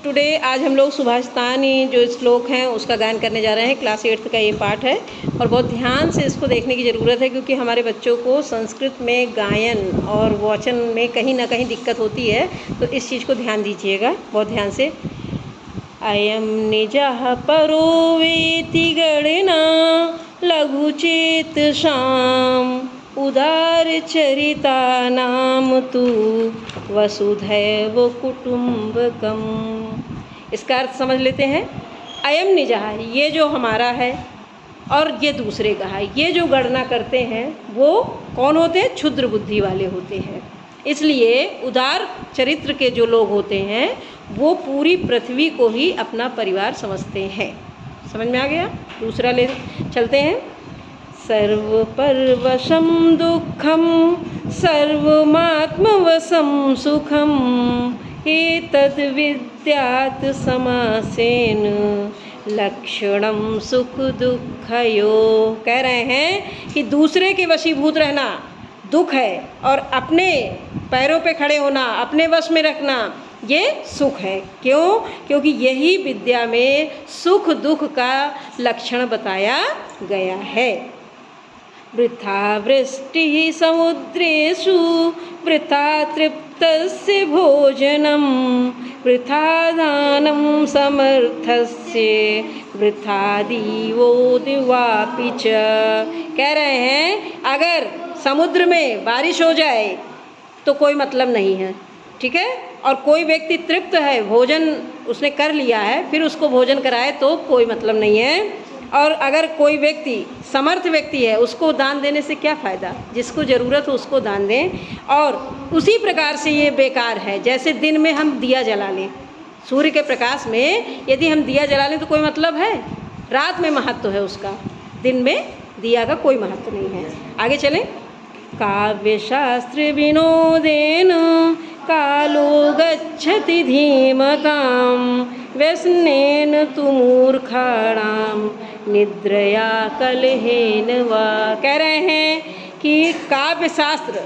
Today आज हम लोग सुभाषितानी जो श्लोक हैं उसका गायन करने जा रहे हैं। क्लास 8th का ये पाठ है और बहुत ध्यान से इसको देखने की ज़रूरत है, क्योंकि हमारे बच्चों को संस्कृत में गायन और वाचन में कहीं ना कहीं दिक्कत होती है। तो इस चीज़ को ध्यान दीजिएगा बहुत ध्यान से। अयम निजः परो वेति गणना लघुचेत शाम उदार चरिता नाम तु वसुधैव कुटुम्बकम। इसका अर्थ समझ लेते हैं। अयम निजः, ये जो हमारा है और ये दूसरे का है। ये जो गणना करते हैं वो कौन होते हैं? क्षुद्र बुद्धि वाले होते हैं। इसलिए उदार चरित्र के जो लोग होते हैं वो पूरी पृथ्वी को ही अपना परिवार समझते हैं। समझ में आ गया? दूसरा ले चलते हैं। सर्वपर्वशं दुःखं सर्वमात्मवशं सुखं एतद् विद्यात् समासेन लक्षणं सुख दुःखयोः। कह रहे हैं कि दूसरे के वशीभूत रहना दुख है और अपने पैरों पे खड़े होना, अपने वश में रखना, ये सुख है। क्यों? क्योंकि यही विद्या में सुख दुख का लक्षण बताया गया है। वृथा वृष्टिः समुद्रेषु वृथा तृप्तस्य भोजनं वृथा दानं समर्थस्य वृथा दीवो दिवापि च। कह रहे हैं अगर समुद्र में बारिश हो जाए तो कोई मतलब नहीं है, ठीक है। और कोई व्यक्ति तृप्त है, भोजन उसने कर लिया है, फिर उसको भोजन कराए तो कोई मतलब नहीं है। और अगर कोई व्यक्ति समर्थ व्यक्ति है उसको दान देने से क्या फ़ायदा? जिसको ज़रूरत हो उसको दान दें। और उसी प्रकार से ये बेकार है जैसे दिन में हम दिया जला लें। सूर्य के प्रकाश में यदि हम दिया जला लें तो कोई मतलब है? रात में महत्व है उसका, दिन में दिया का कोई महत्व नहीं है। आगे चलें। काव्यशास्त्र विनोदेन कालो गच्छति धीमतां व्यसनेन तु मूर्खाणां निद्रया कलहेन वा। कह रहे हैं कि काव्य शास्त्र,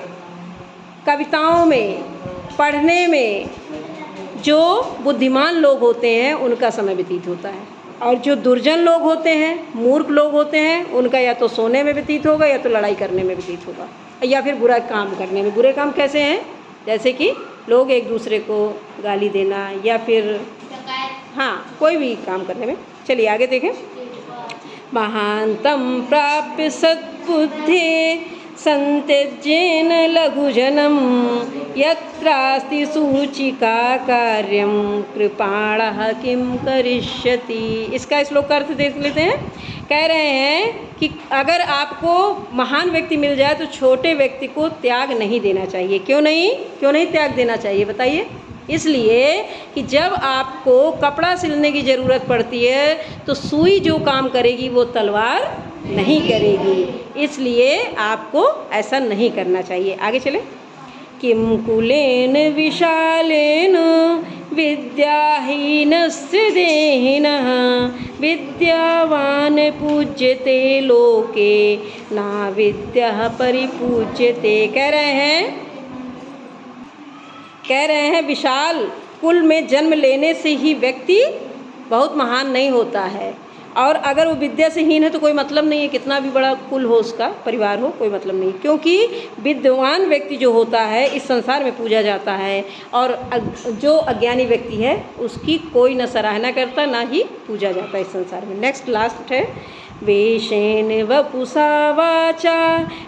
कविताओं में पढ़ने में जो बुद्धिमान लोग होते हैं उनका समय व्यतीत होता है, और जो दुर्जन लोग होते हैं, मूर्ख लोग होते हैं, उनका या तो सोने में व्यतीत होगा या तो लड़ाई करने में व्यतीत होगा, या फिर बुरा काम करने में। बुरे काम कैसे हैं? जैसे कि लोग एक दूसरे को गाली देना या फिर हाँ कोई भी काम करने में। चलिए आगे देखें। महांतम प्राप्य सद्बुद्धे संत्यज्येन लघुजनम यत्रास्ति सूचिका कार्यम कृपाणः किम करिष्यति। इसका श्लोक का अर्थ देख लेते हैं। कह रहे हैं कि अगर आपको महान व्यक्ति मिल जाए तो छोटे व्यक्ति को त्याग नहीं देना चाहिए। क्यों नहीं त्याग देना चाहिए बताइए? इसलिए कि जब आपको कपड़ा सिलने की ज़रूरत पड़ती है तो सुई जो काम करेगी वो तलवार नहीं करेगी। इसलिए आपको ऐसा नहीं करना चाहिए। आगे चलें। किं कुलेन विशालेन विद्याहीनस्य देहिनः विद्यावान पूज्यते लोके ना विद्या परिपूज्यते। कह रहे हैं विशाल कुल में जन्म लेने से ही व्यक्ति बहुत महान नहीं होता है, और अगर वो विद्या से हीन है तो कोई मतलब नहीं है, कितना भी बड़ा कुल हो, उसका परिवार हो, कोई मतलब नहीं। क्योंकि विद्वान व्यक्ति जो होता है इस संसार में पूजा जाता है, और जो अज्ञानी व्यक्ति है उसकी कोई न सराहना करता ना ही पूजा जाता है इस संसार में। नेक्स्ट लास्ट है। वेशेन वपुषा वाचा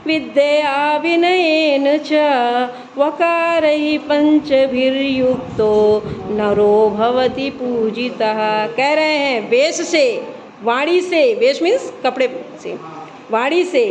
विद्या विनयेन च वकारैः पंचभिर्युक्तो नरो भवति पूजितः। कह रहे हैं वेश से, वाणी से, वेश मीन्स कपड़े से, वाणी से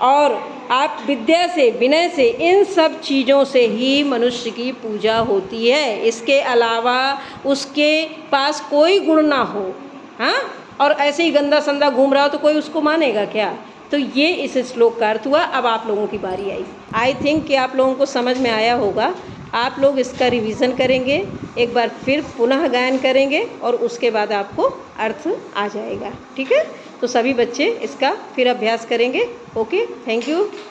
और आप विद्या से, विनय से, इन सब चीज़ों से ही मनुष्य की पूजा होती है। इसके अलावा उसके पास कोई गुण ना हो, हाँ, और ऐसे ही गंदा संदा घूम रहा हो तो कोई उसको मानेगा क्या? तो ये इस श्लोक का अर्थ हुआ। अब आप लोगों की बारी आई। आई थिंक कि आप लोगों को समझ में आया होगा। आप लोग इसका रिवीजन करेंगे, एक बार फिर पुनः गायन करेंगे और उसके बाद आपको अर्थ आ जाएगा, ठीक है। तो सभी बच्चे इसका फिर अभ्यास करेंगे। Okay, thank you.